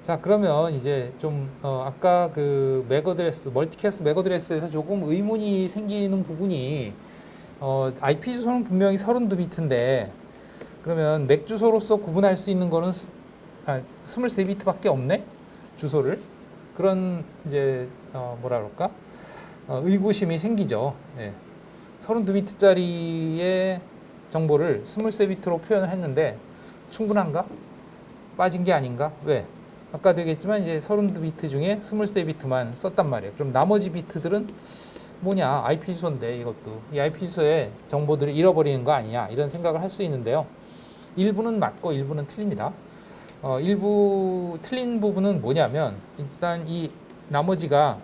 자, 그러면 이제 좀 아까 그 맥 어드레스, 멀티캐스트 맥 어드레스에서 조금 의문이 생기는 부분이 IP 주소는 분명히 32비트인데 그러면 맥 주소로서 구분할 수 있는 거는 23비트밖에 없네? 주소를. 그런 이제 뭐라 그럴까? 의구심이 생기죠. 예. 32비트짜리의 정보를 23비트로 표현을 했는데 충분한가? 빠진 게 아닌가? 왜? 아까도 얘기했지만 이제 32비트 중에 23비트만 썼단 말이에요. 그럼 나머지 비트들은 뭐냐? IP 주소인데 이것도 이 IP 주소의 정보들을 잃어버리는 거 아니냐? 이런 생각을 할 수 있는데요. 일부는 맞고 일부는 틀립니다. 일부 틀린 부분은 뭐냐면 일단 이 나머지가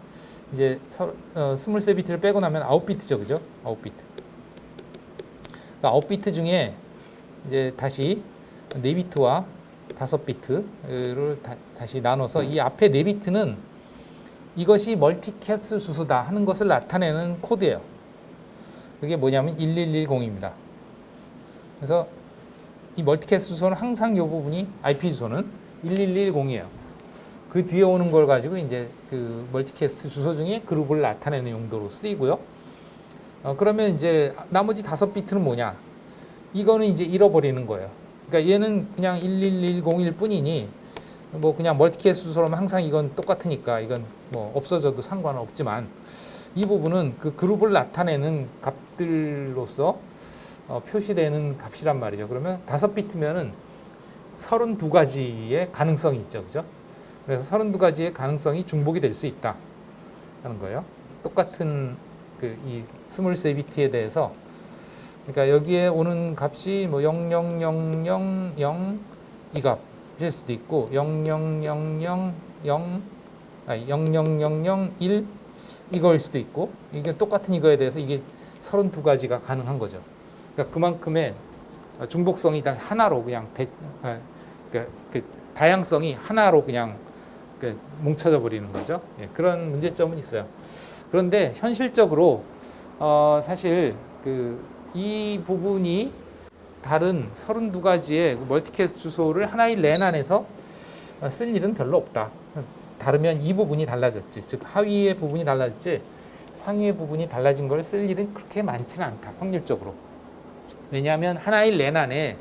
이제 23비트를 빼고 나면 9비트죠. 그죠? 9비트. 그러니까 9비트 중에 이제 다시 4비트와 5비트를 다시 나눠서 이 앞에 4비트는 이것이 멀티캐스트 주소다 하는 것을 나타내는 코드예요. 그게 뭐냐면 1110입니다. 그래서 이 멀티캐스트 주소는 항상 이 부분이 IP 주소는 1110이에요. 그 뒤에 오는 걸 가지고 이제 그 멀티캐스트 주소 중에 그룹을 나타내는 용도로 쓰이고요. 그러면 이제 나머지 5비트는 뭐냐? 이거는 이제 잃어버리는 거예요. 그러니까 얘는 그냥 11101일 뿐이니 뭐 그냥 멀티캐스트 주소라면 항상 이건 똑같으니까 이건 뭐 없어져도 상관은 없지만 이 부분은 그 그룹을 나타내는 값들로서 표시되는 값이란 말이죠. 그러면 5비트면은 32가지의 가능성이 있죠. 그죠? 그래서 32가지의 가능성이 중복이 될 수 있다 하는 거예요. 똑같은 그 이 23비트에 대해서 그러니까 여기에 오는 값이 뭐 00000 이 값일 수도 있고 00001 이거일 수도 있고 이게 똑같은 이거에 대해서 이게 32가지가 가능한 거죠. 그러니까 그만큼의 중복성이 딱 하나로 그냥 그 다양성이 하나로 그냥 뭉쳐져 버리는 거죠. 예, 그런 문제점은 있어요. 그런데 현실적으로 사실 이 부분이 다른 32가지의 멀티캐스트 주소를 하나의 랜 안에서 쓸 일은 별로 없다. 다르면 이 부분이 달라졌지. 즉 하위의 부분이 달라졌지 상위의 부분이 달라진 걸 쓸 일은 그렇게 많지는 않다. 확률적으로. 왜냐하면 하나의 랜 안에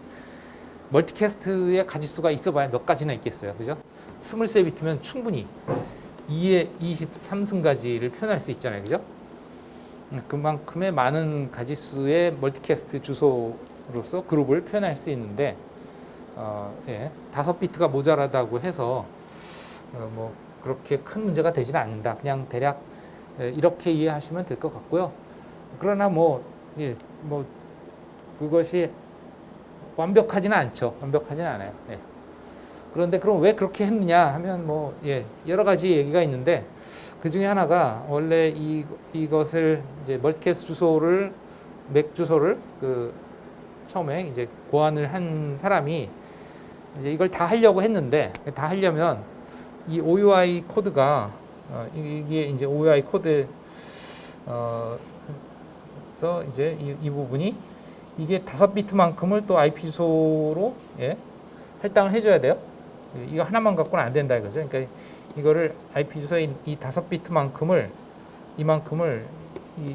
멀티캐스트의 가지수가 있어봐야 몇 가지나 있겠어요. 그죠? 23비트면 충분히 2의 23승가지를 표현할 수 있잖아요. 그죠? 그만큼의 많은 가지수의 멀티캐스트 주소로서 그룹을 표현할 수 있는데 5비트가 모자라다고 해서 뭐 그렇게 큰 문제가 되지는 않는다. 그냥 대략 이렇게 이해하시면 될 것 같고요. 그러나 뭐 그것이 완벽하지는 않죠. 완벽하지는 않아요. 예. 그런데 그럼 왜 그렇게 했느냐 하면 여러 가지 얘기가 있는데 그 중에 하나가 원래 이것을 이제 멀티캐스트 주소를 맥 주소를 처음에 이제 고안을 한 사람이 이제 이걸 다 하려고 했는데 다 하려면 이 OUI 코드가 이게 이제 OUI 코드에서 이제 이 부분이 이게 5비트만큼을 또 IP 주소로 할당을 해줘야 돼요. 이거 하나만 갖고는 안 된다 이거죠. 그러니까 이거를 IP 주소의 이 5비트만큼을 이만큼을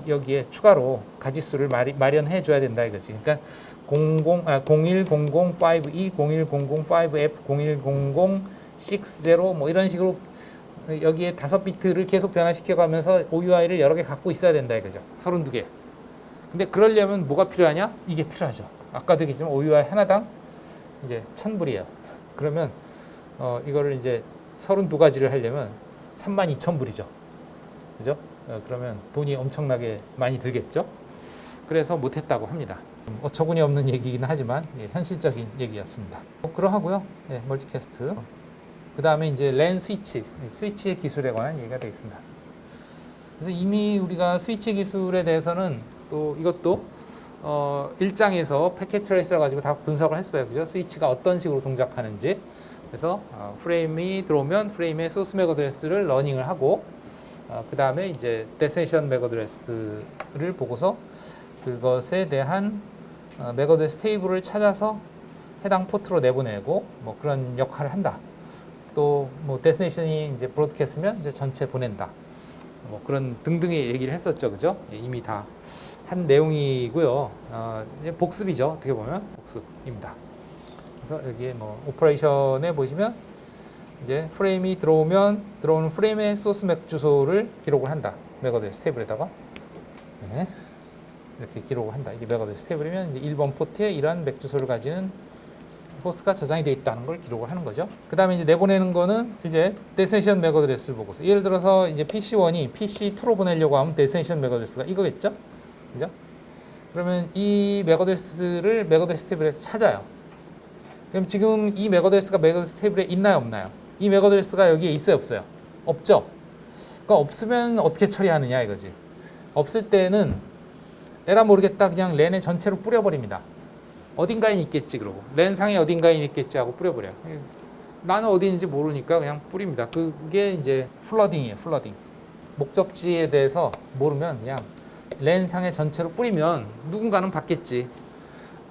여기에 추가로 가지수를 마련해 줘야 된다 이거지. 그러니까 01052, 01005F, 01060 뭐 이런 식으로 여기에 5비트를 계속 변화시켜 가면서 OUI를 여러 개 갖고 있어야 된다 이거죠. 32개. 근데 그러려면 뭐가 필요하냐? 이게 필요하죠. 아까도 얘기했지만 OUI 하나당 이제 1000불이에요. 그러면 이거를 이제 32가지를 하려면 32,000불이죠. 그죠? 그러면 돈이 엄청나게 많이 들겠죠? 그래서 못했다고 합니다. 어처구니 없는 얘기이긴 하지만 현실적인 얘기였습니다. 그러하고요. 멀티캐스트. 그 다음에 이제 랜 스위치의 기술에 관한 얘기가 되겠습니다. 그래서 이미 우리가 스위치 기술에 대해서는 또 이것도 1장에서 패킷 트레이스를 가지고 다 분석을 했어요. 그죠? 스위치가 어떤 식으로 동작하는지. 그래서 프레임이 들어오면 프레임의 소스 맥 어드레스를 러닝을 하고 그 다음에 이제 데스티네이션 맥 어드레스를 보고서 그것에 대한 맥 어드레스 테이블을 찾아서 해당 포트로 내보내고 뭐 그런 역할을 한다. 또 뭐 데스티네이션이 이제 브로드캐스트면 이제 전체 보낸다. 뭐 그런 등등의 얘기를 했었죠, 그죠? 예, 이미 다 한 내용이고요. 이제 복습이죠, 어떻게 보면 복습입니다. 그래서 여기에 뭐 오퍼레이션에 보시면 이제 프레임이 들어오는 프레임의 소스 맥 주소를 기록을 한다. 맥 어드레스 테이블에다가 네, 이렇게 기록을 한다. 이게 맥 어드레스 테이블이면 이제 1번 포트에 이러한 맥 주소를 가지는 호스트가 저장이 되어 있다는 걸 기록을 하는 거죠. 그 다음에 이제 내보내는 거는 이제 데스티네이션 맥 어드레스를 보고서 예를 들어서 이제 PC1이 PC2로 보내려고 하면 데스티네이션 맥 어드레스가 이거겠죠? 그죠? 그러면 이 맥 어드레스를 맥 어드레스 테이블에서 찾아요. 그럼 지금 이 맥 어드레스가 맥 어드레스 테이블에 있나요, 없나요? 이 맥 어드레스가 여기에 있어요, 없어요? 없죠? 그러니까 없으면 어떻게 처리하느냐 이거지. 없을 때는 에라 모르겠다 그냥 랜에 전체로 뿌려버립니다. 어딘가에 있겠지 그러고 랜상에 어딘가에 있겠지 하고 뿌려버려요. 나는 어디 있는지 모르니까 그냥 뿌립니다. 그게 이제 플러딩이에요. 플러딩. 목적지에 대해서 모르면 그냥 랜상에 전체로 뿌리면 누군가는 받겠지.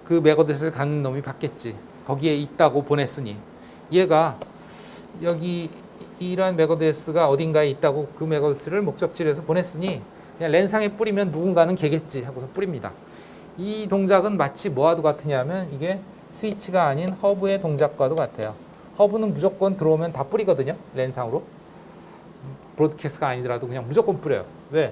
그 맥 어드레스를 가는 놈이 받겠지. 거기에 있다고 보냈으니 얘가 여기 이러한 맥 어드레스가 어딘가에 있다고 그 맥 어드레스를 목적지에서 보냈으니 그냥 랜상에 뿌리면 누군가는 개겠지 하고서 뿌립니다. 이 동작은 마치 뭐와도 같으냐면 이게 스위치가 아닌 허브의 동작과도 같아요. 허브는 무조건 들어오면 다 뿌리거든요. 랜상으로. 브로드캐스트가 아니더라도 그냥 무조건 뿌려요. 왜?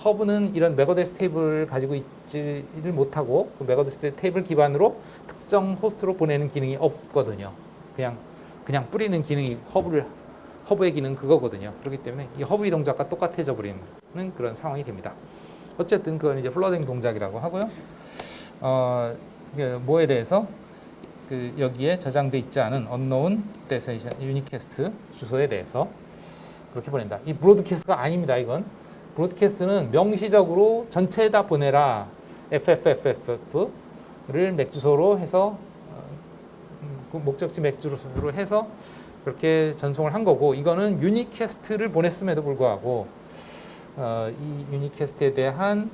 허브는 이런 맥 어드레스 테이블을 가지고 있지를 못하고 그 맥 어드레스 테이블 기반으로 특정 호스트로 보내는 기능이 없거든요. 그냥 뿌리는 기능이 허브의 기능 그거거든요. 그렇기 때문에 이 허브의 동작과 똑같아져 버리는 그런 상황이 됩니다. 어쨌든 그건 이제 플러딩 동작이라고 하고요. 뭐에 대해서 여기에 저장돼 있지 않은 unknown destination unicast 주소에 대해서 그렇게 보낸다. 이 브로드캐스트가 아닙니다. 이건 브로드캐스트는 명시적으로 전체에다 보내라. FFFF를 맥 주소로 해서 그 목적지 맥 주소로 해서 그렇게 전송을 한 거고 이거는 유니캐스트를 보냈음에도 불구하고 이 유니캐스트에 대한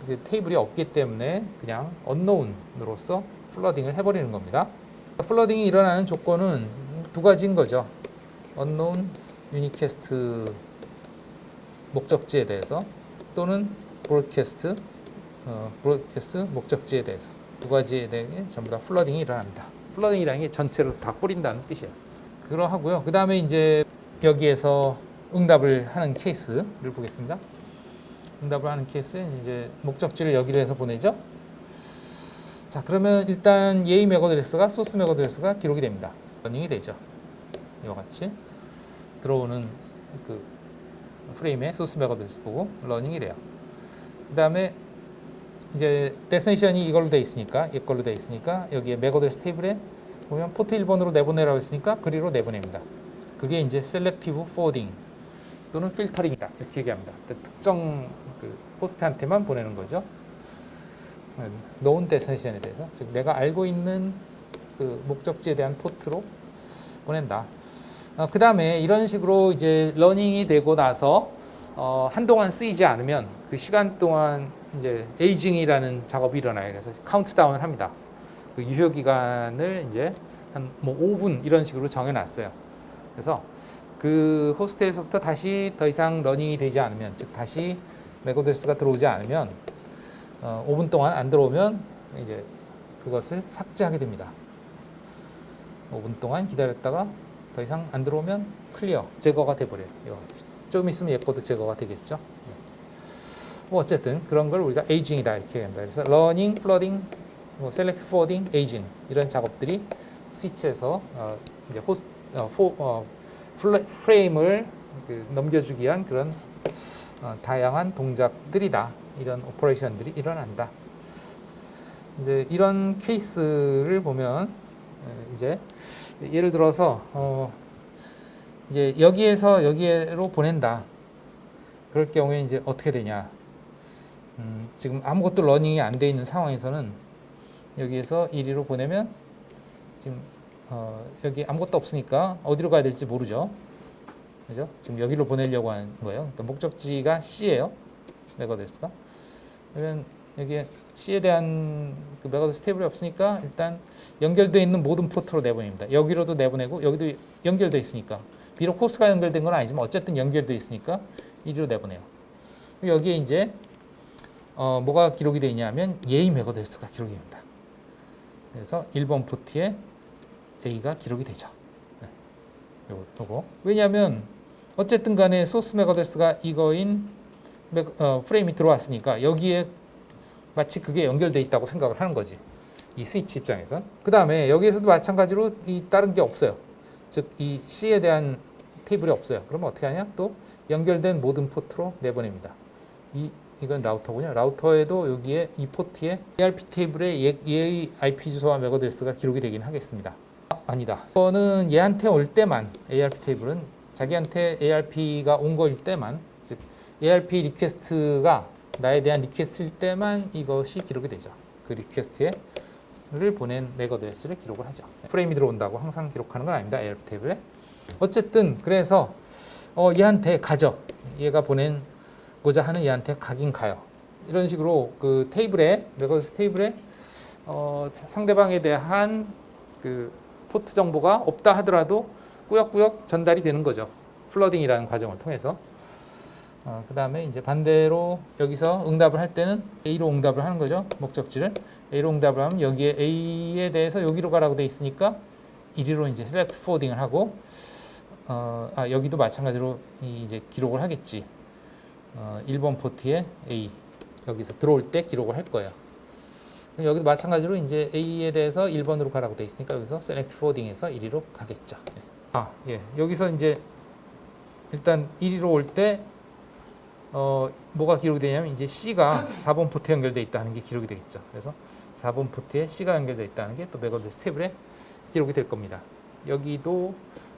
그 테이블이 없기 때문에 그냥 언노운으로서 플러딩을 해버리는 겁니다. 플러딩이 일어나는 조건은 두 가지인 거죠. 언노운 유니캐스트 목적지에 대해서 또는 브로드캐스트 목적지에 대해서 두 가지에 대해 전부 다 플러딩이 일어납니다. 플러딩이라는 게 전체로 다 뿌린다는 뜻이에요. 그러하고요. 그 다음에 이제 여기에서 응답을 하는 케이스를 보겠습니다. 응답을 하는 케이스는 이제 목적지를 여기로 해서 보내죠. 자, 그러면 일단 예의 맥 어드레스가 소스 맥 어드레스가 기록이 됩니다. 러닝이 되죠. 이와 같이 들어오는 그 프레임에 소스 맥 어드레스 보고 러닝이 돼요. 그 다음에 이제 데스티네이션이 이걸로 돼 있으니까 이걸로 돼 있으니까 여기에 맥 어드레스 테이블에 보면 포트 1번으로 내보내라고 했으니까 그리로 내보냅니다. 그게 이제 셀렉티브 포워딩 또는 필터링이다 이렇게 얘기합니다. 특정 그 호스트한테만 보내는 거죠. known destination에 대해서 즉 내가 알고 있는 그 목적지에 대한 포트로 보낸다. 그 다음에 이런 식으로 이제 러닝이 되고 나서 한동안 쓰이지 않으면 그 시간 동안 이제 에이징이라는 작업이 일어나요. 그래서 카운트다운을 합니다. 그 유효 기간을 이제 한 뭐 5분 이런 식으로 정해놨어요. 그래서 그 호스트에서부터 다시 더 이상 러닝이 되지 않으면, 즉 다시 맥 어드레스가 들어오지 않으면 5분 동안 안 들어오면 이제 그것을 삭제하게 됩니다. 5분 동안 기다렸다가 더 이상 안 들어오면 클리어, 제거가 돼버려요. 이와 같이. 좀 있으면 얘거도 제거가 되겠죠. 뭐 어쨌든 그런 걸 우리가 에이징이다 이렇게 합니다. 그래서 러닝, 플러딩, 뭐 셀렉트 포워딩, 에이징 이런 작업들이 스위치에서 이제 프레임을 넘겨주기 위한 그런 다양한 동작들이다. 이런 오퍼레이션들이 일어난다. 이제 이런 케이스를 보면 이제 예를 들어서 이제 여기에서 여기로 보낸다. 그럴 경우에 이제 어떻게 되냐? 지금 아무것도 러닝이 안 돼 있는 상황에서는 여기에서 1위로 보내면 지금 여기 아무것도 없으니까 어디로 가야 될지 모르죠. 그죠? 지금 여기로 보내려고 하는 거예요. 그러니까 목적지가 C예요. 맥 어드레스가. 그러면 여기에 C에 대한 그 맥어드레스 테이블이 없으니까 일단 연결되어 있는 모든 포트로 내보냅니다. 여기로도 내보내고 여기도 연결되어 있으니까 비록 호스가 연결된 건 아니지만 어쨌든 연결되어 있으니까 이리로 내보내요. 여기에 이제 뭐가 기록이 되어 있냐면 예의 맥어드레스가 기록이 됩니다. 그래서 1번 포트에 A가 기록이 되죠. 네. 요거. 왜냐하면 어쨌든 간에 소스 맥어드레스가 이거인 프레임이 들어왔으니까 여기에 마치 그게 연결되어 있다고 생각을 하는 거지. 이 스위치 입장에선. 그 다음에 여기에서도 마찬가지로 이 다른 게 없어요. 즉 이 C에 대한 테이블이 없어요. 그러면 어떻게 하냐? 또 연결된 모든 포트로 내보냅니다. 이건 라우터군요. 라우터에도 여기에 이 포트에 ARP 테이블에 얘의 IP 주소와 맥어드레스가 기록이 되긴 하겠습니다. 아니다. 이거는 얘한테 올 때만 ARP 테이블은 자기한테 ARP가 온 거일 때만, 즉 ARP 리퀘스트가 나에 대한 리퀘스트일 때만 이것이 기록이 되죠. 그 리퀘스트를 보낸 맥어드레스를 기록을 하죠. 프레임이 들어온다고 항상 기록하는 건 아닙니다. ARP 테이블에. 어쨌든 그래서 얘한테 가죠. 얘가 보낸고자 하는 얘한테 가긴 가요. 이런 식으로 그 테이블에 맥어드레스 테이블에 상대방에 대한 그 포트 정보가 없다 하더라도 꾸역꾸역 전달이 되는 거죠. 플러딩이라는 과정을 통해서. 그 다음에 이제 반대로 여기서 응답을 할 때는 A로 응답을 하는 거죠. 목적지를 A로 응답을 하면 여기에 A에 대해서 여기로 가라고 돼 있으니까 이리로 이제 select forwarding을 하고 여기도 마찬가지로 이제 기록을 하겠지. 1번 포트에 A 여기서 들어올 때 기록을 할 거예요. 여기도 마찬가지로 이제 A에 대해서 1번으로 가라고 돼 있으니까 여기서 select forwarding해서 이리로 가겠죠. 예. 여기서 이제 일단 이리로 올 때 뭐가 기록이 되냐면 이제 C가 4번 포트에 연결되어 있다는 게 기록이 되겠죠. 그래서 4번 포트에 C가 연결되어 있다는 게 또 맥어드레스 테이블에 기록이 될 겁니다. 여기도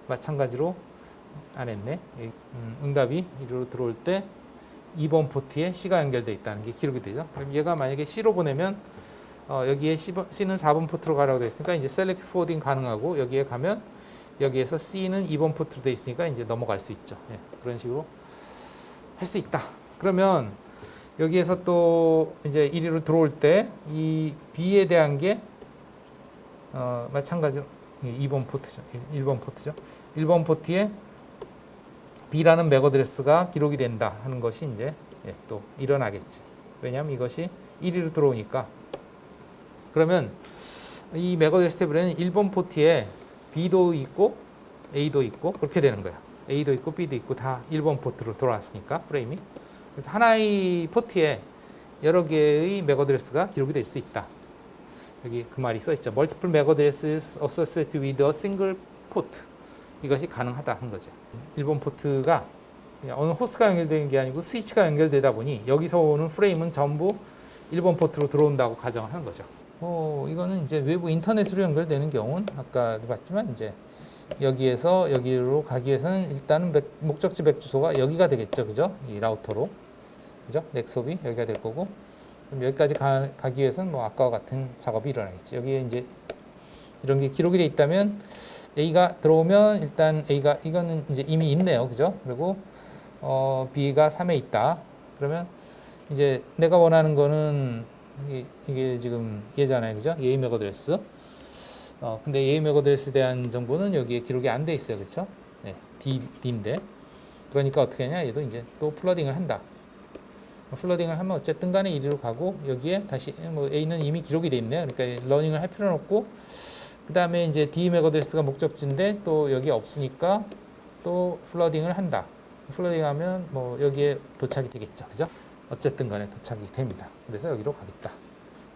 마찬가지로 안 했네. 응답이 이리로 들어올 때 2번 포트에 C가 연결되어 있다는 게 기록이 되죠. 그럼 얘가 만약에 C로 보내면 여기에 C는 4번 포트로 가라고 되어 있으니까 이제 select forwarding 가능하고 여기에 가면 여기에서 C는 2번 포트로 되어 있으니까 이제 넘어갈 수 있죠. 예, 그런 식으로 할 수 있다. 그러면 여기에서 또 이제 이리로 들어올 때 이 B에 대한 게 마찬가지로 2번 포트죠. 1번 포트죠. 1번 포트에 B라는 맥어드레스가 기록이 된다 하는 것이 이제 또 일어나겠지. 왜냐하면 이것이 1위로 들어오니까. 그러면 이 맥어드레스 테이블에는 1번 포트에 B도 있고 A도 있고 그렇게 되는 거야. A도 있고 B도 있고 다 1번 포트로 돌아왔으니까 프레임이. 그래서 하나의 포트에 여러 개의 맥어드레스가 기록이 될 수 있다. 여기 그 말이 써 있죠. Multiple 맥어드레스es associated with a single port. 이것이 가능하다 하는 거죠. 1번 포트가 어느 호스트가 연결되는 게 아니고 스위치가 연결되다 보니 여기서 오는 프레임은 전부 1번 포트로 들어온다고 가정을 하는 거죠. 이거는 이제 외부 인터넷으로 연결되는 경우는 아까도 봤지만 이제 여기에서 여기로 가기 위해서는 일단은 목적지 맥 주소가 여기가 되겠죠. 그죠? 이 라우터로. 그죠? 넥스홉이 여기가 될 거고. 그럼 여기까지 가기 위해서는 뭐 아까와 같은 작업이 일어나겠지. 여기에 이제 이런 게 기록이 돼 있다면 A가 들어오면 일단 A가 이거는 이제 이미 있네요. 그죠? 그리고 B가 3에 있다. 그러면 이제 내가 원하는 거는 이게 지금 얘잖아요. 그죠? 얘의 맥어드레스. 근데 얘의 맥어드레스에 대한 정보는 여기에 기록이 안 돼 있어요. 그렇죠? 네, D인데. 그러니까 어떻게 하냐? 얘도 이제 또 플러딩을 한다. 플러딩을 하면 어쨌든 간에 이리로 가고 여기에 다시 뭐 A는 이미 기록이 돼 있네요. 그러니까 러닝을 할 필요는 없고 그 다음에 이제 D 맥어드레스가 목적지인데 또 여기 없으니까 또 플러딩을 한다. 플러딩하면 뭐 여기에 도착이 되겠죠. 그죠? 어쨌든 간에 도착이 됩니다. 그래서 여기로 가겠다.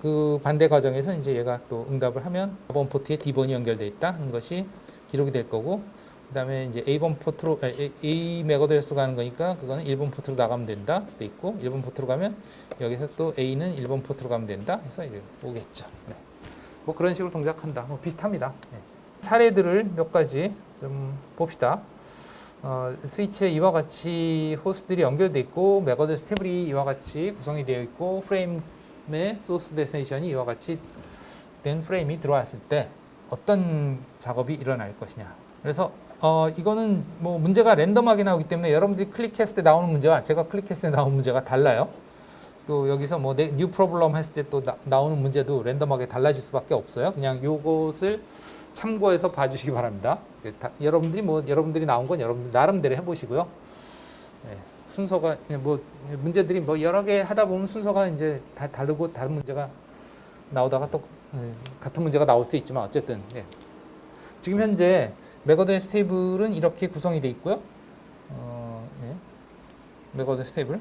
그 반대 과정에서 이제 얘가 또 응답을 하면 4번 포트에 D번이 연결되어 있다는 것이 기록이 될 거고 그 다음에 이제 A번 포트로 A 맥어드레스로 가는 거니까 그거는 1번 포트로 나가면 된다 돼 있고 1번 포트로 가면 여기서 또 A는 1번 포트로 가면 된다 해서 이렇게 오겠죠. 네. 뭐 그런 식으로 동작한다. 뭐 비슷합니다. 네. 사례들을 몇 가지 좀 봅시다. 스위치에 이와 같이 호스트들이 연결되어 있고 맥어드레스 테이블이 이와 같이 구성이 되어 있고 프레임의 소스 데스티네이션이 이와 같이 된 프레임이 들어왔을 때 어떤 작업이 일어날 것이냐. 그래서 이거는 뭐 문제가 랜덤하게 나오기 때문에 여러분들이 클릭했을 때 나오는 문제와 제가 클릭했을 때 나오는 문제가 달라요. 또 여기서 뭐 new problem 했을 때 또 나오는 문제도 랜덤하게 달라질 수밖에 없어요. 그냥 요것을 참고해서 봐주시기 바랍니다. 여러분들이 나온 건 여러분들 나름대로 해보시고요. 네, 순서가 뭐 문제들이 뭐 여러 개 하다 보면 순서가 이제 다 다르고 다른 문제가 나오다가 또 같은 문제가 나올 수 있지만 어쨌든 지금 현재 맥어드레스 테이블은 이렇게 구성이 되어 있고요. 맥어드레스 테이블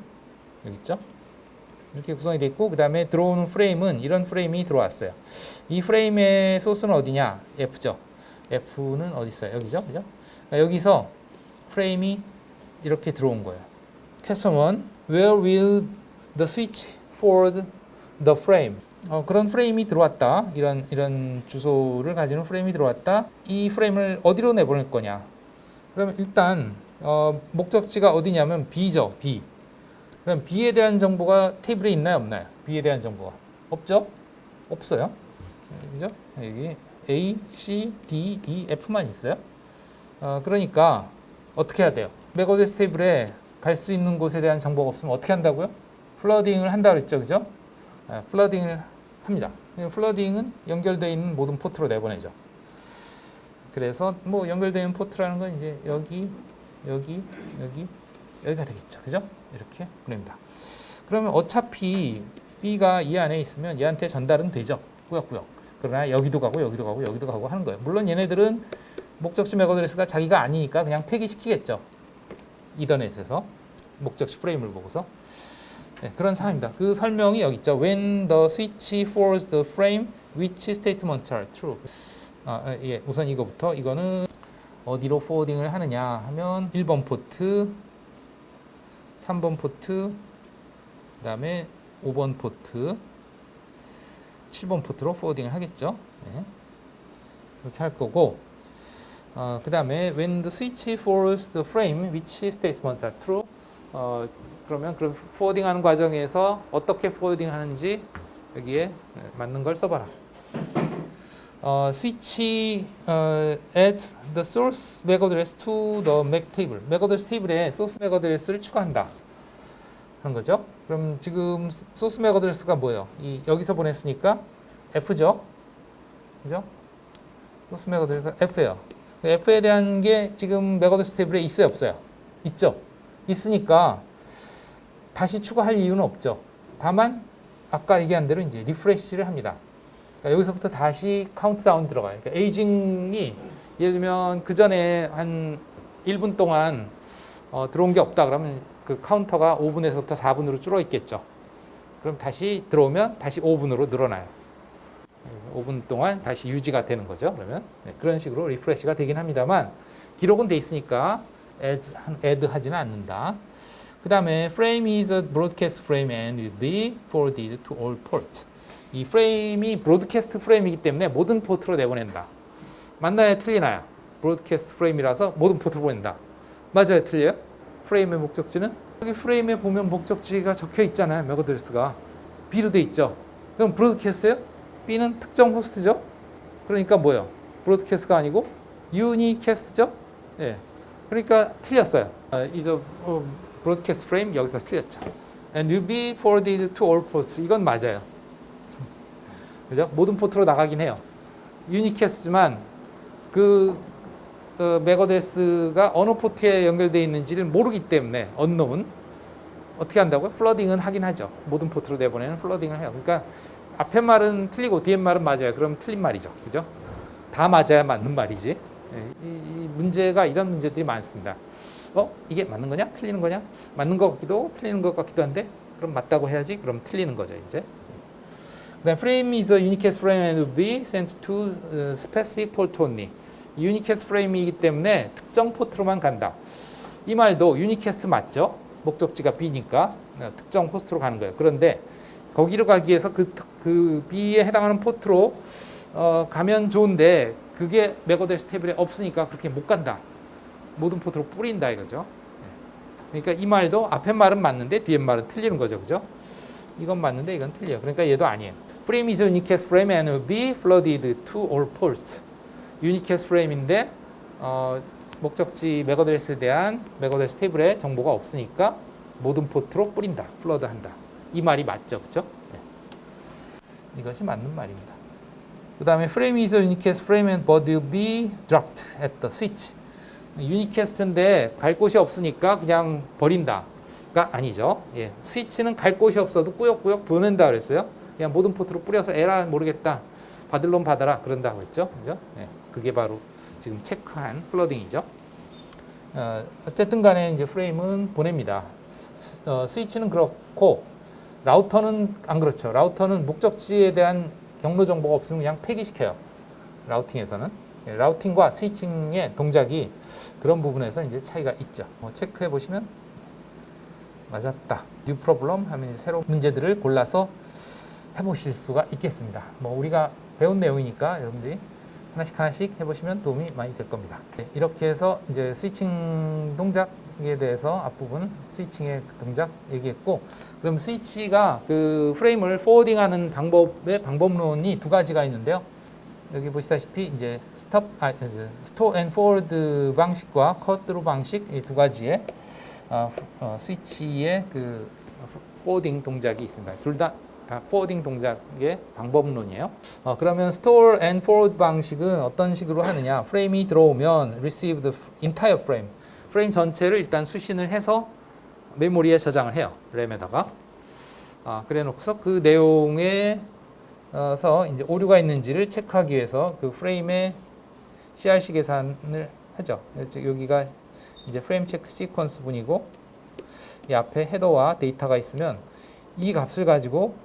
여기 있죠. 이렇게 구성이 되어 있고 그 다음에 들어오는 프레임은 이런 프레임이 들어왔어요. 이 프레임의 소스는 어디냐? F죠. F는 어디 있어요? 여기죠. 그죠? 그러니까 여기서 프레임이 이렇게 들어온 거예요. Question 1. Where will the switch forward the frame? 그런 프레임이 들어왔다. 이런 주소를 가지는 프레임이 들어왔다. 이 프레임을 어디로 내보낼 거냐? 그러면 일단 목적지가 어디냐면 B죠. B. 그럼 B에 대한 정보가 테이블에 있나요? 없나요? B에 대한 정보가 없죠? 없어요. 그죠? 여기 A, C, D, E, F만 있어요. 그러니까 어떻게 해야 돼요? 맥어드레스 테이블에 갈 수 있는 곳에 대한 정보가 없으면 어떻게 한다고요? 플러딩을 한다 그랬죠, 그죠? 플러딩을 합니다. 플러딩은 연결되어 있는 모든 포트로 내보내죠. 그래서 뭐 연결되어 있는 포트라는 건 이제 여기가 되겠죠, 그죠? 이렇게 보냅니다. 그러면 어차피 B가 이 안에 있으면 얘한테 전달은 되죠, 꾸역꾸역. 그러나 여기도 가고 하는 거예요. 물론 얘네들은 목적지 맥어드레스가 자기가 아니니까 그냥 폐기시키겠죠. 이더넷에서 목적지 프레임을 보고서 그런 상황입니다. 그 설명이 여기 있죠. When the switch forwards the frame, which statements are true? 우선 이거부터 이거는 어디로 포워딩을 하느냐 하면 1번 포트, 3번 포트, 그 다음에 5번 포트, 7번 포트로 포워딩을 하겠죠. 이렇게 할 거고 그 다음에 when the switch forwards the frame, which statements are true? 그러면 그 포워딩 하는 과정에서 어떻게 포워딩 하는지 여기에 맞는 걸 써봐라. switch adds the source MAC address to the MAC table. MAC address 테이블에 source MAC address를 추가한다. 하는 거죠. 그럼 지금 source MAC address가 뭐예요? 여기서 보냈으니까 F죠. 그죠? source MAC address가 F예요. F에 대한 게 지금 MAC address 테이블에 있어요, 없어요? 있죠. 있으니까 다시 추가할 이유는 없죠. 다만 아까 얘기한 대로 이제 리프레시를 합니다. 그러니까 여기서부터 다시 카운트다운 들어가요. 그러니까 에이징이 예를 들면 그 전에 한 1분 동안 들어온 게 없다 그러면 그 카운터가 5분에서부터 4분으로 줄어 있겠죠. 그럼 다시 들어오면 다시 5분으로 늘어나요. 5분 동안 다시 유지가 되는 거죠. 그러면 그런 식으로 리프레시가 되긴 합니다만 기록은 돼 있으니까 add 하지는 않는다. 그 다음에 frame is a broadcast frame and will be forwarded to all ports. 이 프레임이 브로드캐스트 프레임이기 때문에 모든 포트로 내보낸다. 맞나요? 틀리나요? 브로드캐스트 프레임이라서 모든 포트로 보낸다. 맞아요? 틀려요? 프레임의 목적지는? 여기 프레임에 보면 목적지가 적혀 있잖아요. 맥 어드레스가. B로 돼 있죠. 그럼 브로드캐스트예요? B는 특정 호스트죠. 그러니까 뭐예요? 브로드캐스트가 아니고 유니캐스트죠. 예. 그러니까 틀렸어요. is a broadcast frame 여기서 틀렸죠. And will be forwarded to all ports. 이건 맞아요. 그죠? 모든 포트로 나가긴 해요. 유니캐스트지만 맥 어드레스가 어느 포트에 연결되어 있는지를 모르기 때문에 unknown 어떻게 한다고요? 플러딩은 하긴 하죠. 모든 포트로 내보내는 플러딩을 해요. 그러니까 앞에 말은 틀리고 뒤에 말은 맞아요. 그럼 틀린 말이죠. 그죠? 다 맞아야 맞는 말이지. 이 문제가 이런 문제들이 많습니다. 이게 맞는 거냐? 틀리는 거냐? 맞는 것 같기도 틀리는 것 같기도 한데 그럼 맞다고 해야지. 그럼 틀리는 거죠, 이제. 그다음 frame is a unicast frame and will be sent to specific port only. unicast frame이기 때문에 특정 포트로만 간다. 이 말도 unicast 맞죠? 목적지가 B니까 특정 호스트로 가는 거예요. 그런데 거기로 가기 위해서 그 B에 해당하는 포트로 가면 좋은데 그게 맥 어드레스 테이블에 없으니까 그렇게 못 간다. 모든 포트로 뿌린다 이거죠. 그러니까 이 말도 앞에 말은 맞는데 뒤에 말은 틀리는 거죠. 그죠? 이건 맞는데 이건 틀려요. 그러니까 얘도 아니에요. Frame is a unicast frame and will be flooded to all ports. unicast frame인데 목적지 맥 어드레스에 대한 맥 어드레스 테이블에 정보가 없으니까 모든 포트로 뿌린다. 플러드한다. 이 말이 맞죠, 그렇죠? 네. 이것이 맞는 말입니다. 그 다음에 frame is a unicast frame and but will be dropped at the switch. 유니캐스트인데 갈 곳이 없으니까 그냥 버린다가 아니죠. 예, 스위치는 갈 곳이 없어도 꾸역꾸역 보낸다 그랬어요. 그냥 모든 포트로 뿌려서 에라 모르겠다. 받을 놈 받아라 그런다고 했죠. 그죠? 예, 그게 바로 지금 체크한 플러딩이죠. 어쨌든 간에 이제 프레임은 보냅니다. 스위치는 그렇고 라우터는 안 그렇죠. 라우터는 목적지에 대한 경로 정보가 없으면 그냥 폐기시켜요. 라우팅에서는. 라우팅과 스위칭의 동작이 그런 부분에서 이제 차이가 있죠. 체크해 보시면 맞았다. 뉴 프로블럼 하면 새로운 문제들을 골라서 해보실 수가 있겠습니다. 우리가 배운 내용이니까 여러분들이 하나씩 해보시면 도움이 많이 될 겁니다. 네, 이렇게 해서 이제 스위칭 동작에 대해서 앞부분 스위칭의 동작 얘기했고, 그럼 스위치가 그 프레임을 포워딩하는 방법론이 두 가지가 있는데요. 여기 보시다시피 이제 스토어 앤 포워드 방식과 컷드로 방식 이 두 가지의 스위치의 그 포워딩 동작이 있습니다. 둘 다 포워딩 동작의 방법론이에요. 그러면 스토어 앤 포워드 방식은 어떤 식으로 하느냐? 프레임이 들어오면 receive the entire frame, 프레임 전체를 일단 수신을 해서 메모리에 저장을 해요. 램에다가. 그래놓고서 그 내용에 서 이제 오류가 있는지를 체크하기 위해서 그 프레임의 CRC 계산을 하죠. 여기가 이제 프레임 체크 시퀀스 분이고, 이 앞에 헤더와 데이터가 있으면 이 값을 가지고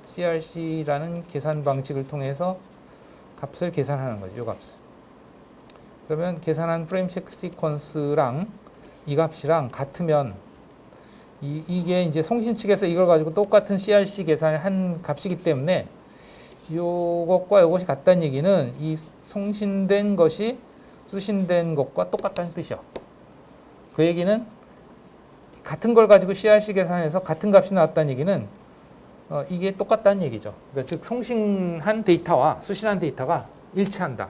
CRC라는 계산 방식을 통해서 값을 계산하는 거죠. 이 값을. 그러면 계산한 프레임 체크 시퀀스랑 이 값이랑 같으면 이게 이제 송신 측에서 이걸 가지고 똑같은 CRC 계산을 한 값이기 때문에 요것과 요것이 같다는 얘기는 이 송신된 것이 수신된 것과 똑같다는 뜻이요. 그 얘기는 같은 걸 가지고 CRC 계산해서 같은 값이 나왔다는 얘기는 이게 똑같다는 얘기죠. 그러니까 즉 송신한 데이터와 수신한 데이터가 일치한다.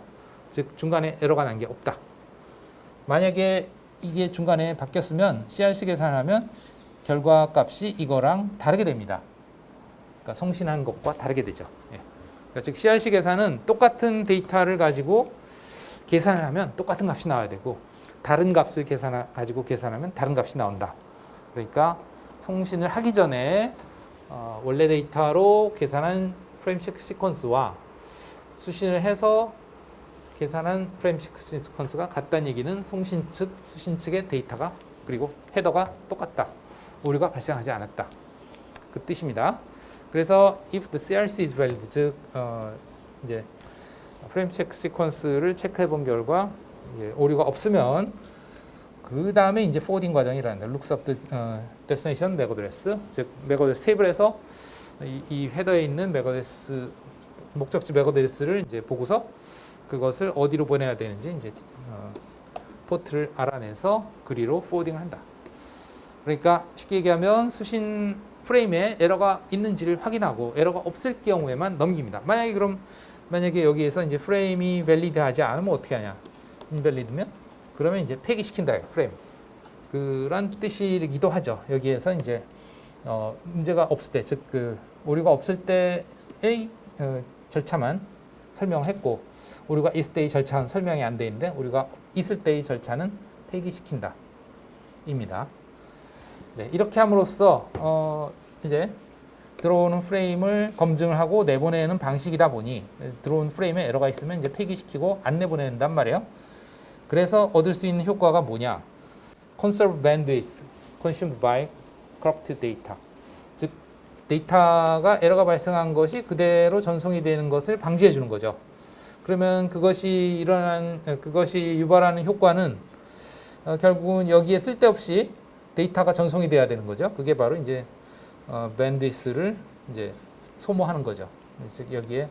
즉 중간에 에러가 난 게 없다. 만약에 이게 중간에 바뀌었으면 CRC 계산하면 결과 값이 이거랑 다르게 됩니다. 그러니까 송신한 것과 다르게 되죠. 예. 그러니까 즉 CRC 계산은 똑같은 데이터를 가지고 계산을 하면 똑같은 값이 나와야 되고, 다른 값을 가지고 계산하면 다른 값이 나온다. 그러니까 송신을 하기 전에 원래 데이터로 계산한 프레임 체크 시퀀스와 수신을 해서 계산한 프레임 체크 시퀀스가 같다는 얘기는 송신 측, 수신 측의 데이터가 그리고 헤더가 똑같다. 오류가 발생하지 않았다. 그 뜻입니다. 그래서 if the CRC is valid, 즉 이제 프레임 체크 시퀀스를 체크해 본 결과 오류가 없으면 그 다음에 이제 포워딩 과정이라는 looks up the destination MAC address, 즉 MAC address 테이블에서 이 헤더에 있는 MAC address 목적지 MAC address를 이제 보고서 그것을 어디로 보내야 되는지 이제 포트를 알아내서 그리로 포워딩을 한다. 그러니까 쉽게 얘기하면 수신 프레임에 에러가 있는지를 확인하고 에러가 없을 경우에만 넘깁니다. 만약에 여기에서 이제 프레임이 밸리드하지 않으면 어떻게 하냐? 인밸리드면 그러면 이제 폐기시킨다. 프레임. 그런 뜻이기도 하죠. 여기에서 이제 문제가 없을 때, 즉 그 오류가 없을 때의 절차만 설명했고, 오류가 있을 때의 절차는 설명이 안 돼 있는데 오류가 있을 때의 절차는 폐기시킨다. 입니다. 네, 이렇게 함으로써 이제 들어오는 프레임을 검증을 하고 내보내는 방식이다 보니 들어온 프레임에 에러가 있으면 이제 폐기시키고 안 내보낸단 말이에요. 그래서 얻을 수 있는 효과가 뭐냐? Conserve bandwidth consumed by corrupted data. 즉 데이터가 에러가 발생한 것이 그대로 전송이 되는 것을 방지해 주는 거죠. 그러면 그것이 유발하는 효과는 결국은 여기에 쓸데없이 데이터가 전송이 돼야 되는 거죠. 그게 바로 이제 밴드위스를 이제 소모하는 거죠. 즉 여기에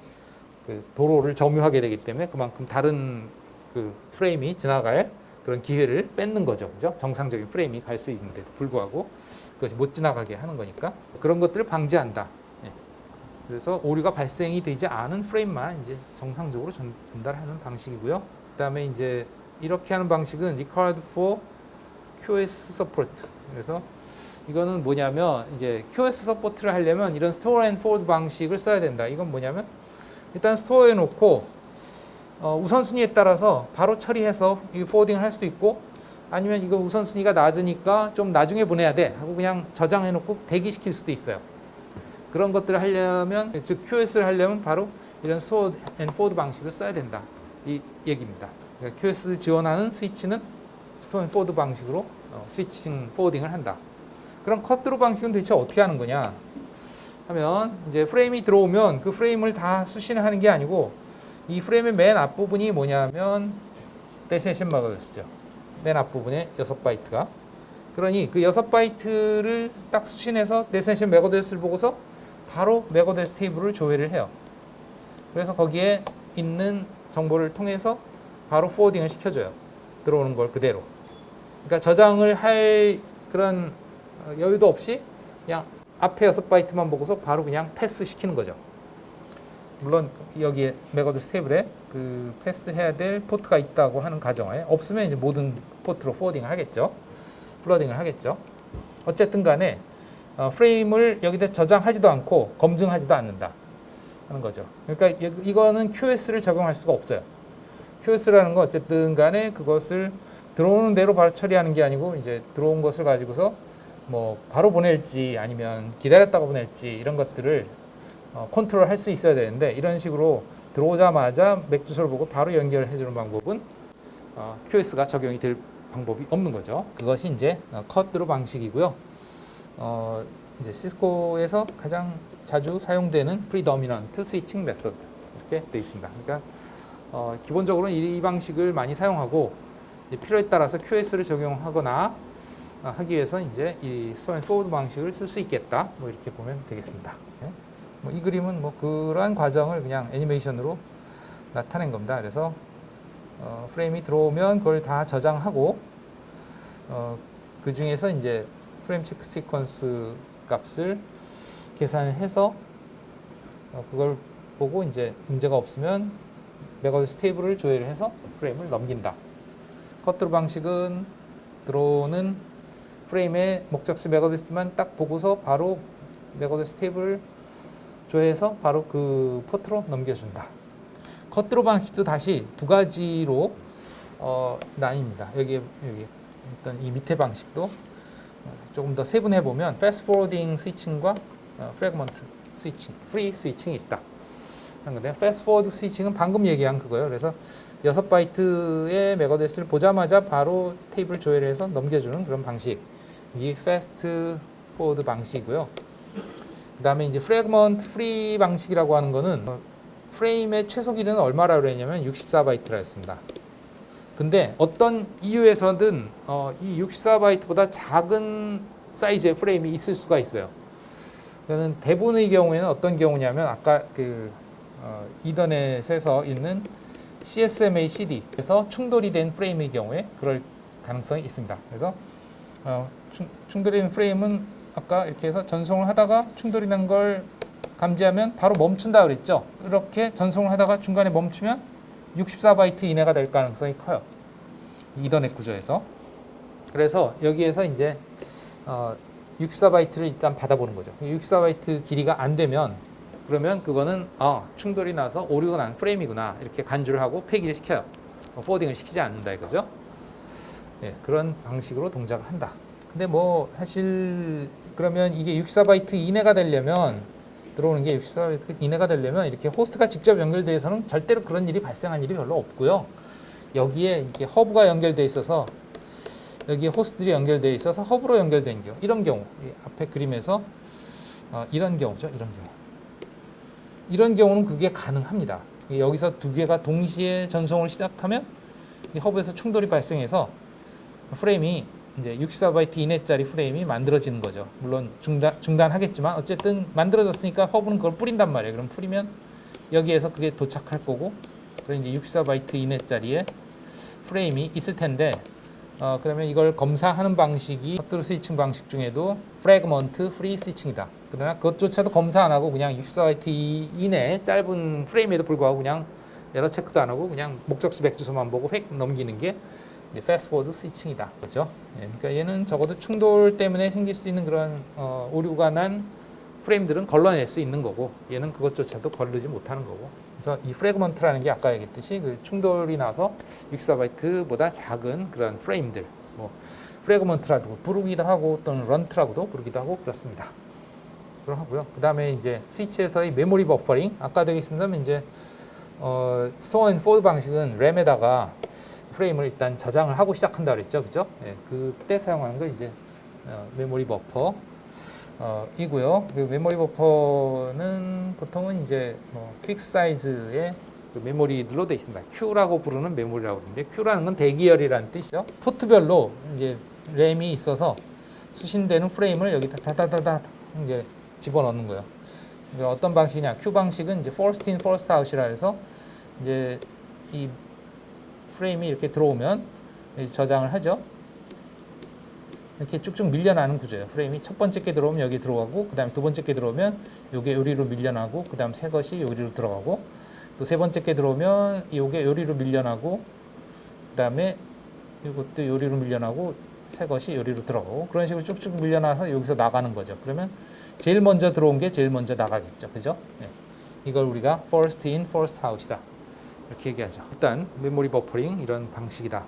그 도로를 점유하게 되기 때문에 그만큼 다른 그 프레임이 지나갈 그런 기회를 뺏는 거죠. 그죠? 정상적인 프레임이 갈 수 있는데도 불구하고 그것이 못 지나가게 하는 거니까 그런 것들을 방지한다. 예. 그래서 오류가 발생이 되지 않은 프레임만 이제 정상적으로 전달하는 방식이고요. 그다음에 이제 이렇게 하는 방식은 required for QoS support. 그래서 이거는 뭐냐면 이제 QoS 서포트를 하려면 이런 스토어 앤 포워드 방식을 써야 된다. 이건 뭐냐면 일단 스토어해 놓고 우선순위에 따라서 바로 처리해서 이 포워딩을 할 수도 있고, 아니면 이거 우선순위가 낮으니까 좀 나중에 보내야 돼 하고 그냥 저장해 놓고 대기시킬 수도 있어요. 그런 것들을 하려면, 즉 QoS를 하려면 바로 이런 스토어 앤 포워드 방식을 써야 된다, 이 얘기입니다. 그러니까 QoS 지원하는 스위치는 스토어 앤 포워드 방식으로 스위칭 포워딩을 한다. 그럼 컷드로 방식은 도대체 어떻게 하는 거냐 하면, 이제 프레임이 들어오면 그 프레임을 다 수신하는 게 아니고, 이 프레임의 맨 앞부분이 뭐냐면 데스티네이션 매거데스죠. 맨 앞부분에 6바이트가. 그러니 그 6바이트를 딱 수신해서 데스티네이션 매거데스를 보고서 바로 매거데스 테이블을 조회를 해요. 그래서 거기에 있는 정보를 통해서 바로 포워딩을 시켜줘요. 들어오는 걸 그대로. 그러니까 저장을 할 그런 여유도 없이 그냥 앞에 6바이트만 보고서 바로 그냥 패스 시키는 거죠. 물론 여기에 매거데스 테이블에 그 패스 해야 될 포트가 있다고 하는 가정하에, 없으면 이제 모든 포트로 포워딩을 하겠죠. 플러딩을 하겠죠. 어쨌든 간에 프레임을 여기다 저장하지도 않고 검증하지도 않는다 하는 거죠. 그러니까 이거는 QoS를 적용할 수가 없어요. QoS라는 건 어쨌든 간에 그것을 들어오는 대로 바로 처리하는 게 아니고, 이제 들어온 것을 가지고서 뭐 바로 보낼지 아니면 기다렸다가 보낼지 이런 것들을 컨트롤 할 수 있어야 되는데, 이런 식으로 들어오자마자 맥 주소를 보고 바로 연결해 주는 방법은 QoS가 적용이 될 방법이 없는 거죠. 그것이 이제 컷드로 방식이고요. 이제 시스코에서 가장 자주 사용되는 predominant switching method 이렇게 되어 있습니다. 그러니까 기본적으로는 이 방식을 많이 사용하고, 필요에 따라서 QoS를 적용하거나 하기 위해서 이제 이 스토어 앤 포워드 방식을 쓸 수 있겠다, 뭐 이렇게 보면 되겠습니다. 뭐 이 그림은 뭐 그러한 과정을 그냥 애니메이션으로 나타낸 겁니다. 그래서 프레임이 들어오면 그걸 다 저장하고, 그 중에서 이제 프레임 체크 시퀀스 값을 계산을 해서 그걸 보고 이제 문제가 없으면 매거데스 테이블을 조회를 해서 프레임을 넘긴다. 컷드로 방식은 들어오는 프레임의 목적지 매거데스만 딱 보고서 바로 매거데스 테이블을 조회해서 바로 그 포트로 넘겨준다. 컷드로 방식도 다시 두 가지로 나뉩니다. 여기 일단 이 밑에 방식도 조금 더 세분해 보면 패스트 포워딩 스위칭과 프래그먼트 스위칭, 프리 스위칭이 있다 하는 건데, 패스트 포워드 스위칭은 방금 얘기한 그거예요. 그래서 6바이트의 매거데스를 보자마자 바로 테이블 조회를 해서 넘겨주는 그런 방식, 이게 패스트 포워드 방식이고요. 그 다음에 이제 프래그먼트 프리 방식이라고 하는 거는 프레임의 최소 길이는 얼마라고 그랬냐면 64바이트라 했습니다. 근데 어떤 이유에서든 이 64바이트보다 작은 사이즈의 프레임이 있을 수가 있어요. 그는 대부분의 경우에는 어떤 경우냐면, 아까 그 이더넷에서 있는 CSMA CD에서 충돌이 된 프레임의 경우에 그럴 가능성이 있습니다. 그래서 충돌이 된 프레임은 아까 이렇게 해서 전송을 하다가 충돌이 난 걸 감지하면 바로 멈춘다 그랬죠. 이렇게 전송을 하다가 중간에 멈추면 64바이트 이내가 될 가능성이 커요. 이더넷 구조에서. 그래서 여기에서 이제 64바이트를 일단 받아보는 거죠. 64바이트 길이가 안 되면, 그러면 그거는 충돌이 나서 오류가 난 프레임이구나 이렇게 간주를 하고 폐기를 시켜요. 포워딩을 시키지 않는다 이거죠. 네, 그런 방식으로 동작을 한다. 근데 뭐 사실 그러면 이게 64바이트 이내가 되려면, 들어오는 게 64바이트 이내가 되려면 이렇게 호스트가 직접 연결되어 있어서는 절대로 그런 일이 발생한 일이 별로 없고요. 여기에 이렇게 허브가 연결되어 있어서, 여기에 호스트들이 연결되어 있어서 허브로 연결된 경우, 이런 경우, 앞에 그림에서 이런 경우죠. 이런 경우는 그게 가능합니다. 여기서 두 개가 동시에 전송을 시작하면 이 허브에서 충돌이 발생해서 프레임이 이제 64바이트 이내짜리 프레임이 만들어지는 거죠. 물론 중단하겠지만 어쨌든 만들어졌으니까 허브는 그걸 뿌린단 말이에요. 그럼 뿌리면 여기에서 그게 도착할 거고, 그럼 이제 64바이트 이내짜리의 프레임이 있을 텐데, 그러면 이걸 검사하는 방식이 컷드로 스위칭 방식 중에도 프래그먼트 프리 스위칭이다. 그러나 그것조차도 검사 안 하고 그냥 64바이트 이내 짧은 프레임에도 불구하고 그냥 에러 체크도 안 하고 그냥 목적지 맥 주소만 보고 획 넘기는 게 이제 패스트포워드 스위칭이다. 그렇죠? 예, 그러니까 얘는 적어도 충돌 때문에 생길 수 있는 그런 오류가 난 프레임들은 걸러낼 수 있는 거고, 얘는 그것조차도 걸르지 못하는 거고. 그래서 이 프래그먼트라는 게 아까 얘기했듯이 그 충돌이 나서 64바이트보다 작은 그런 프레임들, 뭐 프래그먼트라고 부르기도 하고 또는 런트라고도 부르기도 하고 그렇습니다. 그럼 하고요. 그 다음에 이제 스위치에서의 메모리 버퍼링, 아까도 얘기했습니다만 이제 스토어 앤 포드 방식은 램에다가 프레임을 일단 저장을 하고 시작한다 그랬죠, 그죠? 예, 그때 사용하는 거 이제 메모리 버퍼 이고요. 그 메모리 버퍼는 보통은 이제 퀵 사이즈의 그 메모리들로 되어 있습니다. Q라고 부르는 메모리라고 그러는데, Q라는 건 대기열이라는 뜻이죠. 포트별로 이제 램이 있어서 수신되는 프레임을 여기다 다다다다 이제 집어넣는 거예요. 그러니까 어떤 방식이냐? Q 방식은 이제 first in, first out이라 해서 이제 이 프레임이 이렇게 들어오면 저장을 하죠. 이렇게 쭉쭉 밀려나는 구조예요. 프레임이 첫 번째 게 들어오면 여기 들어가고, 그 다음에 두 번째 게 들어오면 요게 요리로 밀려나고, 그 다음 새 것이 요리로 들어가고, 또 세 번째 게 들어오면 요게 요리로 밀려나고, 그 다음에 이것도 요리로 밀려나고, 새 것이 요리로 들어가고, 그런 식으로 쭉쭉 밀려나서 여기서 나가는 거죠. 그러면 제일 먼저 들어온 게 제일 먼저 나가겠죠. 그죠? 네. 이걸 우리가 first in, first out이다. 이렇게 얘기하죠. 일단 메모리 버퍼링 이런 방식이다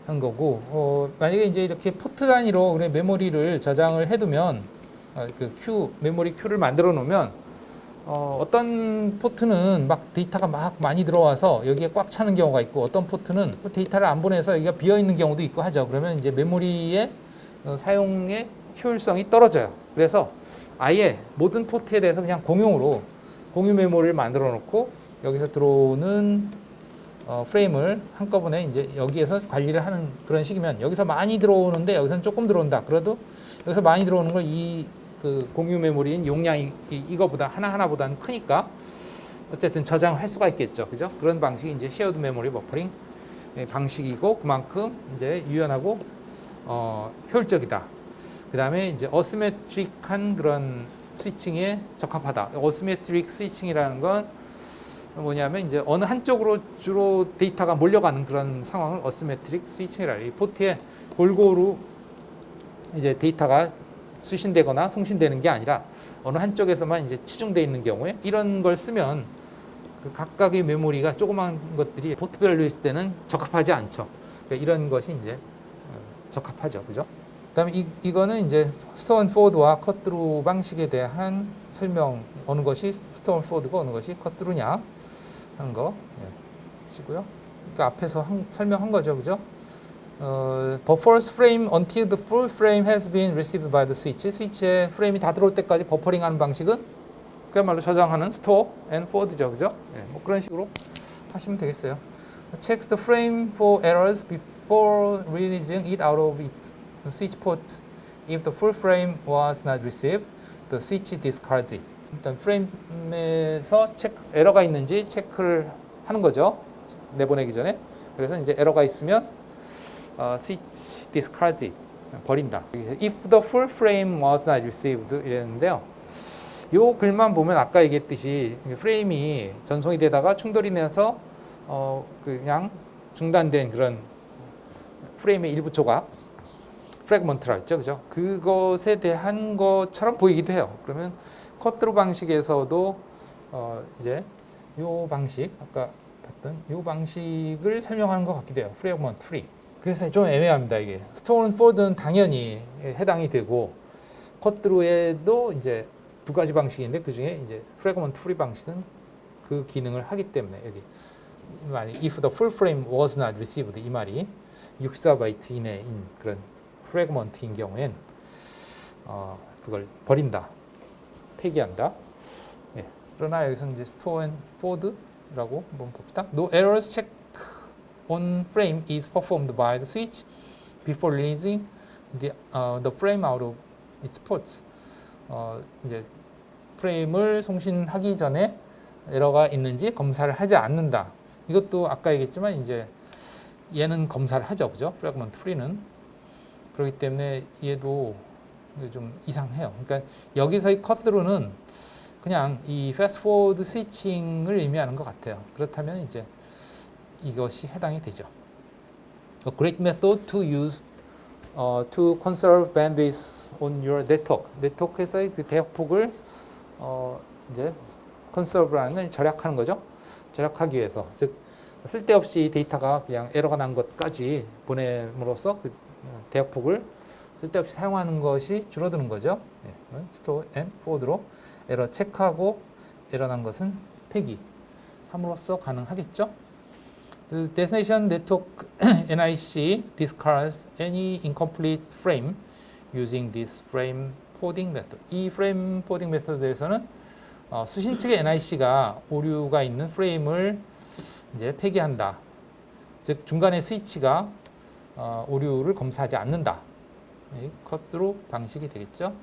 한 거고, 만약에 이제 이렇게 포트 단위로 그래 메모리를 저장을 해두면 그 Q 메모리 Q를 만들어 놓으면 어떤 포트는 막 데이터가 막 많이 들어와서 여기에 꽉 차는 경우가 있고, 어떤 포트는 데이터를 안 보내서 여기가 비어 있는 경우도 있고 하죠. 그러면 이제 메모리의 사용의 효율성이 떨어져요. 그래서 아예 모든 포트에 대해서 그냥 공용으로 공유 메모리를 만들어 놓고 여기서 들어오는 프레임을 한꺼번에 이제 여기에서 관리를 하는 그런 식이면, 여기서 많이 들어오는데 여기서는 조금 들어온다. 그래도 여기서 많이 들어오는 걸 이 그 공유 메모리인 용량이 이거보다 하나하나보다는 크니까 어쨌든 저장을 할 수가 있겠죠. 그죠? 그런 방식이 이제 쉐어드 메모리 버퍼링 방식이고, 그만큼 이제 유연하고 효율적이다. 그 다음에 이제 어시메트릭한 그런 스위칭에 적합하다. 어시메트릭 스위칭이라는 건 뭐냐면 이제 어느 한쪽으로 주로 데이터가 몰려가는 그런 상황을 어시메트릭 스위칭이라 해요. 이 포트에 골고루 이제 데이터가 수신되거나 송신되는 게 아니라 어느 한쪽에서만 이제 치중되어 있는 경우에 이런 걸 쓰면 그 각각의 메모리가 조그만 것들이 포트별로 있을 때는 적합하지 않죠. 그러니까 이런 것이 이제 적합하죠. 그죠? 그다음에 이거는 이제 스토어 앤 포워드와 컷드루 방식에 대한 설명, 어느 것이 스토어 앤 포워드고 어느 것이 컷드루냐 하는 거 시고요. 그러니까 앞에서 설명한 거죠, 그죠? Buffers frame until the full frame has been received by the switch. 스위치에 프레임이 다 들어올 때까지 버퍼링하는 방식은 그야말로 저장하는 스토어 앤 포워드죠, 그죠? 뭐 그런 식으로 하시면 되겠어요. Checks the frame for errors before releasing it out of its switch port. If the full frame was not received, the switch discards it. 일단 프레임에서 에러가 있는지 체크를 하는 거죠. 내보내기 전에. 그래서 이제 에러가 있으면 switch discards it. 버린다. If the full frame was not received 이랬는데요. 요 글만 보면 아까 얘기했듯이 프레임이 전송이 되다가 충돌이 나서 그냥 중단된 그런 프레임의 일부 조각, 프래그먼트라 했죠, 그죠? 그것에 대한 것처럼 보이기도 해요. 그러면 컷드루 방식에서도 이제 요 방식, 아까 봤던 요 방식을 설명하는 것 같기도 해요. 프래그먼트 프리. 그래서 좀 애매합니다, 이게. 스토어 앤 포워드는 당연히 해당이 되고, 컷드루에도 이제 두 가지 방식인데 그 중에 이제 프래그먼트 프리 방식은 그 기능을 하기 때문에 여기 이 말이 if the full frame was not received 이 말이 64바이트 이내인 그런 프래그먼트인 경우엔 그걸 버린다, 폐기한다. 예. 그러나 여기서 이제 store and forward라고 한번 봅시다. No errors check on frame is performed by the switch before releasing the frame out of its ports. 이제 프레임을 송신하기 전에 에러가 있는지 검사를 하지 않는다. 이것도 아까 얘기했지만 이제 얘는 검사를 하죠, 그죠? 프래그먼트 프리는. 그렇기 때문에 얘도 좀 이상해요. 그러니까 여기서의 컷드루는 그냥 이 패스트포워드 스위칭을 의미하는 것 같아요. 그렇다면 이제 이것이 해당이 되죠. A great method to use to conserve bandwidth on your network. 네트워크에서의 그 대역폭을 이제 conserve라는 건 절약하는 거죠. 절약하기 위해서, 즉 쓸데없이 데이터가 그냥 에러가 난 것까지 보냄으로써 그 대역폭을 쓸데없이 사용하는 것이 줄어드는 거죠. store and forward로 에러 체크하고 에러 난 것은 폐기함으로써 가능하겠죠. The destination network NIC discards any incomplete frame using this frame forwarding method. 이 frame forwarding method에서는 수신 측의 NIC가 오류가 있는 프레임을 이제 폐기한다. 즉 중간에 스위치가 오류를 검사하지 않는다. 컷드로 방식이 되겠죠.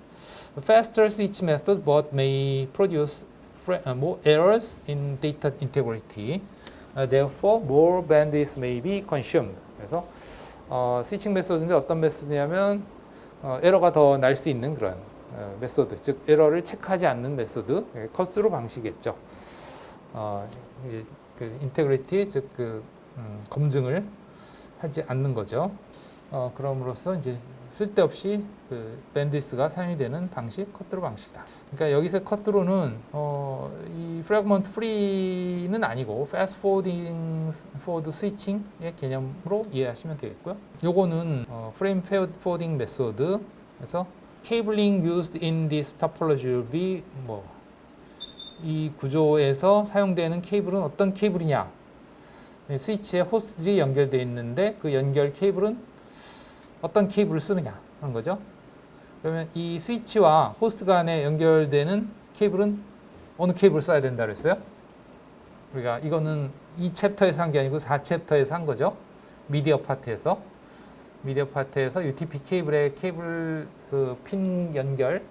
Faster switch method but may produce more errors in data integrity. Therefore, more bandwidth may be consumed. 그래서 스위칭 메소드인데 어떤 메소드냐면 에러가 더 날 수 있는 그런 메소드, 즉 에러를 체크하지 않는 메소드, 컷스루 방식이겠죠. 그 인테그리티, 즉 그 검증을 하지 않는 거죠. 그럼으로써 이제 쓸데없이 그 밴드위스가 사용이 되는 방식, 컷드로 방식이다. 그러니까 여기서 컷드로는 이 프래그먼트 프리는 아니고 패스트 포워드 스위칭의 개념으로 이해하시면 되겠고요. 요거는 프레임 포워딩 메소드, 그래서 cabling used in this topology will be 이 구조에서 사용되는 케이블은 어떤 케이블이냐? 스위치에 호스트들이 연결되어 있는데 그 연결 케이블은 어떤 케이블을 쓰느냐 하는 거죠. 그러면 이 스위치와 호스트 간에 연결되는 케이블은 어느 케이블을 써야 된다 그랬어요? 우리가 이거는 이 챕터에서 한 게 아니고 4챕터에서 한 거죠. 미디어 파트에서 UTP 케이블의 케이블 그 핀 연결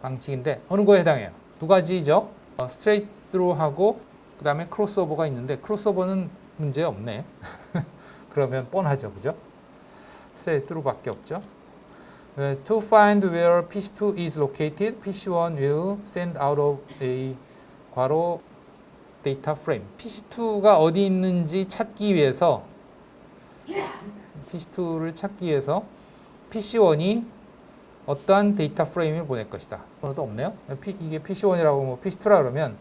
방식인데 어느 거에 해당해요? 두 가지죠. 스트레이트 드로우하고 그 다음에 크로스오버가 있는데 크로스오버는 문제 없네. 그러면 뻔하죠, 그죠? 스트레이트 드로우밖에 없죠. To find where PC2 is located, PC1 will send out of a 괄호 data frame. PC2가 어디 있는지 찾기 위해서 PC2를 찾기 위해서 PC1이 어떠한 데이터 프레임을 보낼 것이다. 번호도 없네요. 이게 PC1이라고 PC2라 그러면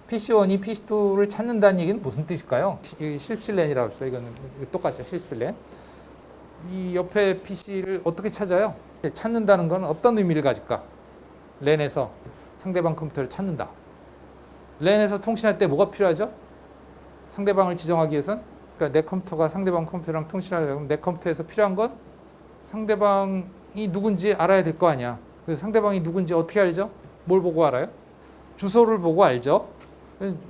PC1이 PC2를 찾는다는 얘기는 무슨 뜻일까요? 실실렌이라고 했어요. 이거는 똑같죠. 실실렌. 이 옆에 PC를 어떻게 찾아요? 찾는다는 건 어떤 의미를 가질까? 랜에서 상대방 컴퓨터를 찾는다. 랜에서 통신할 때 뭐가 필요하죠? 상대방을 지정하기 위해선, 그러니까 내 컴퓨터가 상대방 컴퓨터랑 통신하려면 내 컴퓨터에서 필요한 건 상대방이 누군지 알아야 될 거 아니야. 그 상대방이 누군지 어떻게 알죠? 뭘 보고 알아요? 주소를 보고 알죠.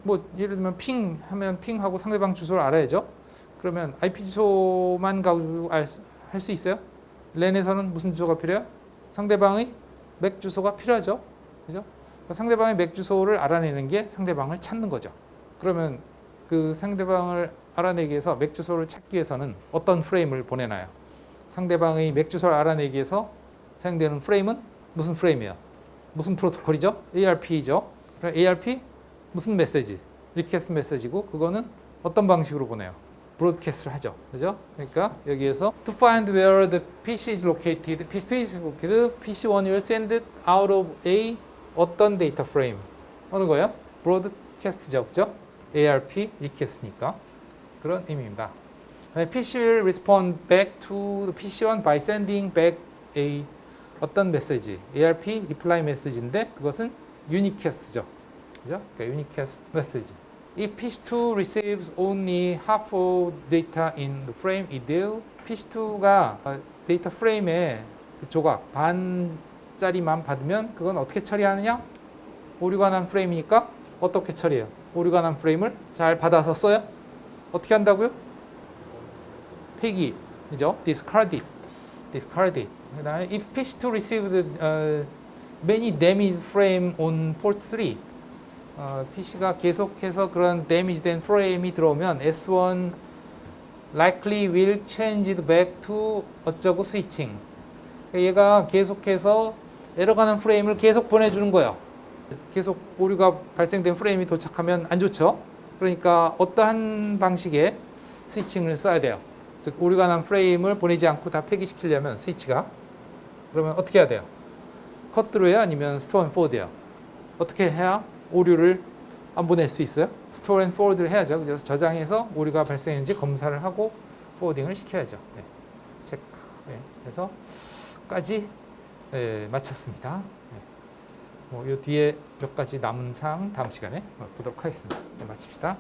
뭐 예를 들면 핑 하면 핑하고 상대방 주소를 알아야죠. 그러면 IP 주소만 가지고 할 수 있어요? 랜에서는 무슨 주소가 필요해요? 상대방의 맥 주소가 필요하죠. 그죠? 상대방의 맥 주소를 알아내는 게 상대방을 찾는 거죠. 그러면 그 상대방을 알아내기 위해서 맥 주소를 찾기 위해서는 어떤 프레임을 보내나요? 상대방의 맥 주소를 알아내기 위해서 사용되는 프레임은 무슨 프레임이에요? 무슨 프로토콜이죠? ARP죠. ARP 무슨 메시지? 리퀘스트 메시지고 그거는 어떤 방식으로 보내요? 브로드캐스트를 하죠. 그죠? 그러니까 여기에서 to find where the PC is located, PC2 is located, PC1 will send it out of a 어떤 데이터 프레임. 어느 거예요? 브로드캐스트죠. 그죠? ARP 리퀘스트니까 그런 의미입니다. PC will respond back to the PC1 by sending back a 어떤 메시지. ARP reply 메시지인데 그것은 유니캐스트죠. 그죠? 그러니까 유니캐스트 메시지. If PC2 receives only half of data in the frame, it will PC2가 데이터 프레임의 그 조각 반짜리만 받으면 그건 어떻게 처리하느냐? 오류가 난 프레임이니까 어떻게 처리해요? 오류가 난 프레임을 잘 받아서 써요? 어떻게 한다고요? 폐기죠. discard it. 그다음에 if PC2 received many damaged frame on port 3, PC가 계속해서 그런 damage된 프레임이 들어오면 S1 likely will change it back to 어쩌고 switching. 얘가 계속해서 에러가 난 프레임을 계속 보내주는 거예요. 계속 오류가 발생된 프레임이 도착하면 안 좋죠. 그러니까 어떠한 방식의 스위칭을 써야 돼요. 즉 오류가 난 프레임을 보내지 않고 다 폐기시키려면 스위치가 그러면 어떻게 해야 돼요? 컷드로야 아니면 스토어 앤 포워드야? 어떻게 해야 오류를 안 보낼 수 있어요? 스토어 앤 포워드를 해야죠. 그래서 저장해서 오류가 발생했는지 검사를 하고 포워딩을 시켜야죠. 네. 체크. 네. 그래서까지 마쳤습니다. 네. 뭐 이 뒤에 몇 가지 남은 사항 다음 시간에 보도록 하겠습니다. 네, 마칩시다.